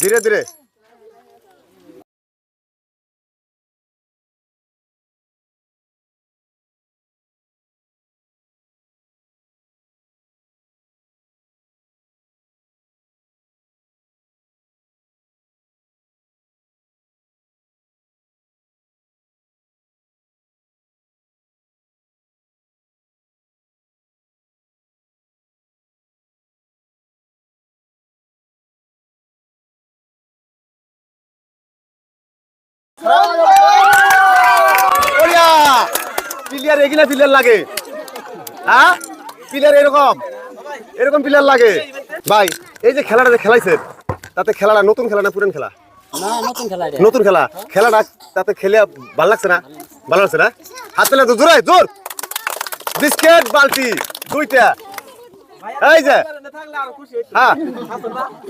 ধীরে ধীরে। প্লেয়ার এগুলা প্লেয়ার লাগে, হ্যাঁ প্লেয়ার এরকম এরকম প্লেয়ার লাগে ভাই। এই যে খেলাটা যে খেলাইছেন, তাতে খেলাটা নতুন খেলা না পুরান খেলা? নতুন খেলা। খেলাটা তাতে খেলে ভালো লাগছে না? ভালো লাগছে না? হাত পেলে তো জোরে জোর। বিস্কেট বালতি দুইটা, এই যে হ্যাঁ